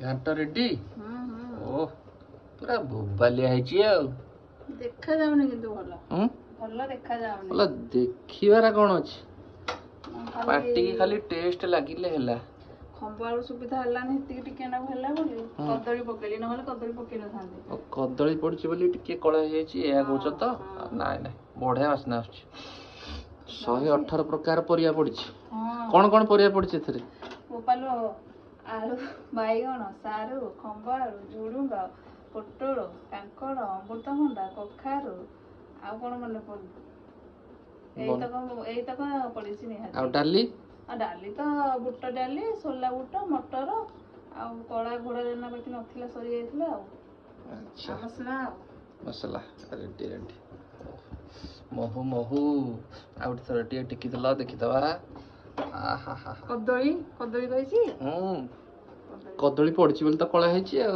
घाट ready ओ पूरा बोबालिया है देखा जाउनी किंतु भलो देखा जाउनी बोला देखिबारा कोन अछि पार्टी की खाली टेस्ट लागिले हैला खंबाळू सुविधा हलानी हेती टिके ना हैला बोली कदळी पकेली न होले कदळी पके न थांदे कदळी पड़छि बोली टिके कळा हे छि एया कहउछ त नाय नाय बढ़िया वासना आछि 118 प्रकार परिया पड़छि कोन कोन परिया पड़छि एथरे गोपालो आलू बाईगण सारू खंबाळू झुडुंग पोटଳ कांकड़ अमृतभंडा कखारू आ कोन मन पड़ एई तक पड़छि निहाती आ डाली तो बुट डाली सोला बुट मटर आ कला घोड़ा देना बाकी नथिला सरी जाइथिला आ अच्छा मसला मसला ready ready Mhow Mhow out थोड़ा टिकी दला देखि दवा कदळी कदळी कहछि कदळी पड़छि बोली त कळा हे छि आ